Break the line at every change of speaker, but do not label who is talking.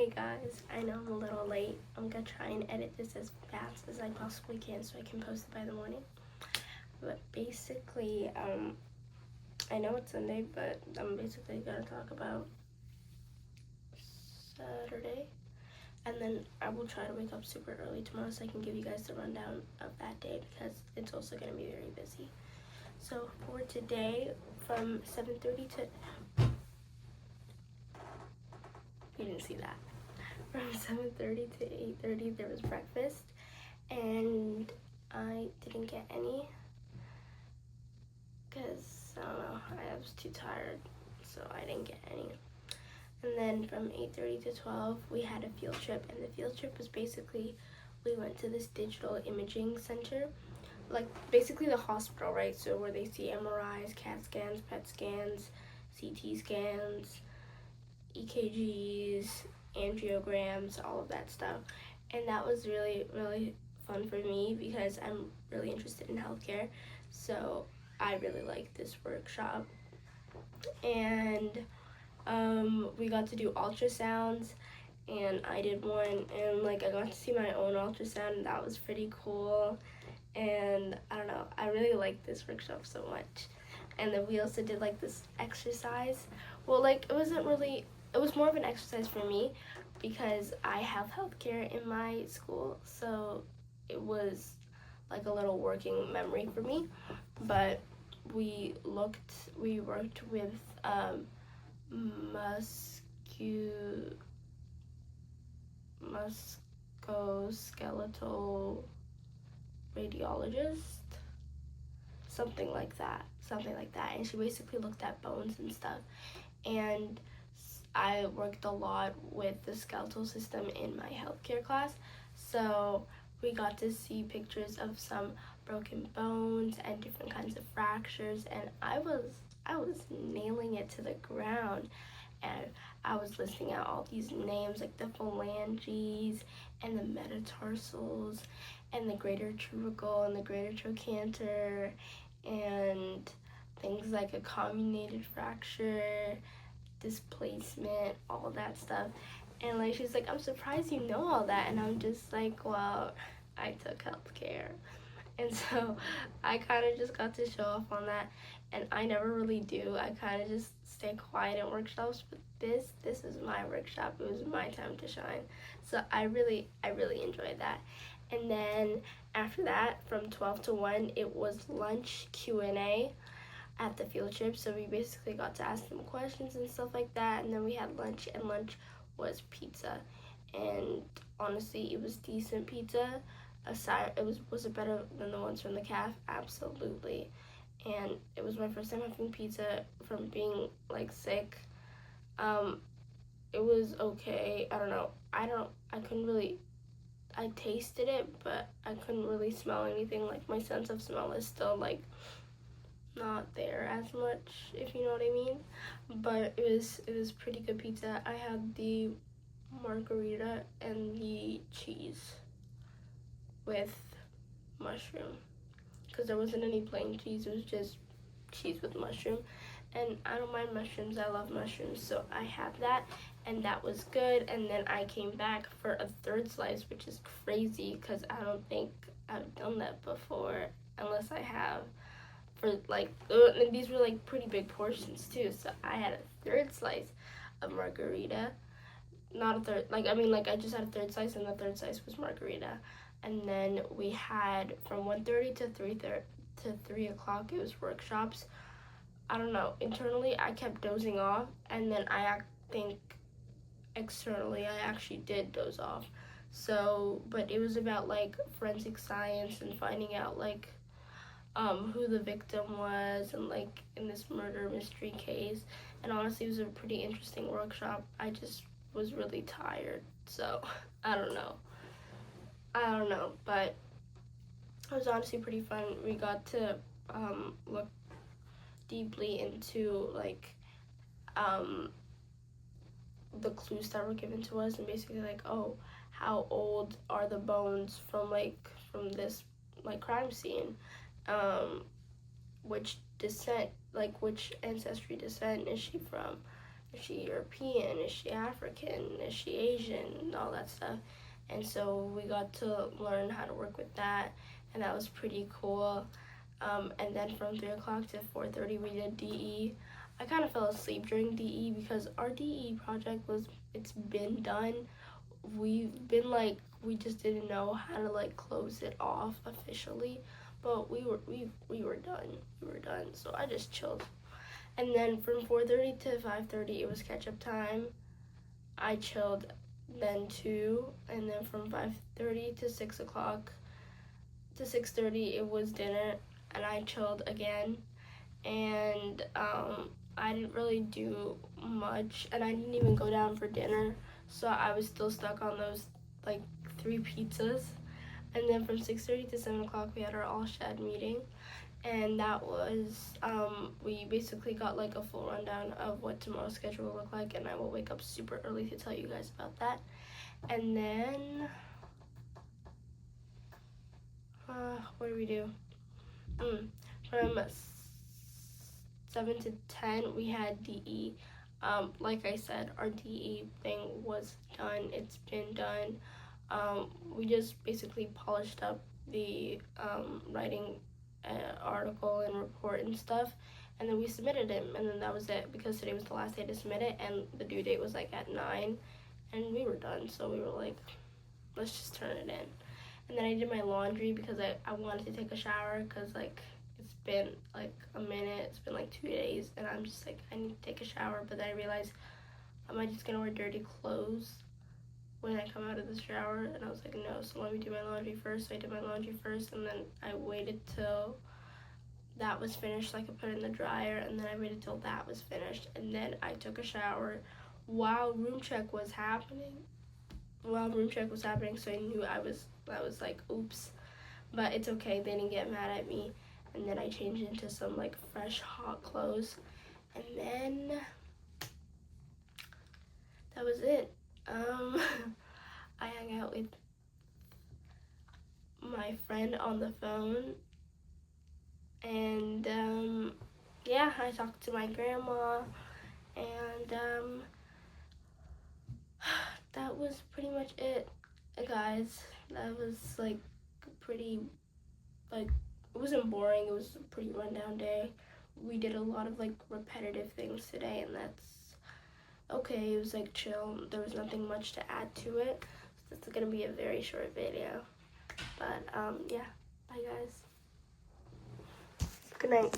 Hey guys, I know I'm a little late. I'm gonna try and edit this as fast as I possibly can so I can post it by the morning. But basically, I know it's Sunday, but I'm basically gonna talk about Saturday. And then I will try to wake up super early tomorrow so I can give you guys the rundown of that day because it's also gonna be very busy. So for today, from 7:30 to... You didn't see that. From 7:30 to 8:30 there was breakfast, and I didn't get any because I don't know, I was too tired, so I didn't get any. And then from 8:30 to 12 we had a field trip, and the field trip was basically we went to this digital imaging center, like basically the hospital, right? So where they see MRIs, CAT scans, PET scans, CT scans, EKGs, angiograms, all of that stuff. And that was really, really fun for me because I'm really interested in healthcare. So I really liked this workshop. And we got to do ultrasounds, and I did one, and like I got to see my own ultrasound, and that was pretty cool. And I don't know, I really liked this workshop so much. And then we also did like this exercise. Well, like it was more of an exercise for me because I have healthcare in my school, so it was like a little working memory for me. But we worked with musculoskeletal radiologist, something like that. And she basically looked at bones and stuff. And I worked a lot with the skeletal system in my healthcare class, so we got to see pictures of some broken bones and different kinds of fractures, and I was nailing it to the ground. And I was listing out all these names like the phalanges and the metatarsals and the greater tubercle and the greater trochanter and things like a comminuted fracture, displacement, all that stuff. And like she's like, I'm surprised you know all that. And I'm just like, well, I took healthcare. And so I kind of just got to show off on that, and I never really do. I kind of just stay quiet in workshops, but this is my workshop. It was my time to shine. So I really enjoyed that. And then after that, from 12 to 1, it was lunch Q&A at the field trip. So we basically got to ask them questions and stuff like that. And then we had lunch, and lunch was pizza. And honestly, it was decent pizza. Was it better than the ones from the calf? Absolutely. And it was my first time having pizza from being like sick. It was okay. I don't know. I tasted it, but I couldn't really smell anything. Like my sense of smell is still like not there as much, if you know what I mean. But it was pretty good pizza. I had the margarita and the cheese with mushroom because there wasn't any plain cheese. It was just cheese with mushroom, and I don't mind mushrooms. I love mushrooms, so I had that, and that was good. And then I came back for a third slice, which is crazy because I don't think I've done that before, unless I have. For like, and these were like pretty big portions too, so I had a third slice of margarita. Not a third, like I just had a third slice, and the third slice was margarita. And then we had from 1:30 to 3 o'clock, it was workshops. I don't know, internally I kept dozing off, and then I think externally I actually did doze off. So, but it was about like forensic science and finding out like who the victim was, and like in this murder mystery case. And honestly, it was a pretty interesting workshop. I just was really tired, so I don't know, but it was honestly pretty fun. We got to look deeply into like the clues that were given to us, and basically like, oh, how old are the bones from this like crime scene, which ancestry descent is she from, Is she European? Is she African? Is she Asian? All that stuff. And so we got to learn how to work with that, and that was pretty cool. And then from 3 o'clock to 4:30 we did DE. I kind of fell asleep during DE because our DE project it's been done. We just didn't know how to like close it off officially, but we were done. We were done. So I just chilled. And then from 4:30 to 5:30 it was catch up time. I chilled then too, and then from 5:30 to 6 o'clock to 6:30 it was dinner, and I chilled again. And I didn't really do much, and I didn't even go down for dinner, so I was still stuck on those like 3 pizzas. And then from 6:30 to 7 o'clock we had our all SHAD meeting, and that was we basically got like a full rundown of what tomorrow's schedule will look like, and I will wake up super early to tell you guys about that. And then what do we do? From 7 to 10 we had DE. Like I said, our DE thing was done. It's been done. We just basically polished up the writing article and report and stuff, and then we submitted it, and then that was it, because today was the last day to submit it, and the due date was like at 9, and we were done. So we were like, let's just turn it in. And then I did my laundry because I wanted to take a shower, because like it's been like a minute, it's been like 2 days, and I'm just like, I need to take a shower. But then I realized, am I just gonna wear dirty clothes when I come out of the shower? And I was like, no, so let me do my laundry first. So I did my laundry first, and then I waited till that was finished so I could put it in the dryer, and then I waited till that was finished, and then I took a shower while room check was happening. So I knew I was like, oops. But it's okay, they didn't get mad at me. And then I changed into some like fresh hot clothes, and then that was it. I hung out with my friend on the phone, and yeah, I talked to my grandma, and that was pretty much it, guys. That was like pretty, like, it wasn't boring, it was a pretty rundown day. We did a lot of like repetitive things today, and that's okay. It was like chill. There was nothing much to add to it. So it's gonna be a very short video. But yeah, bye guys. Good night.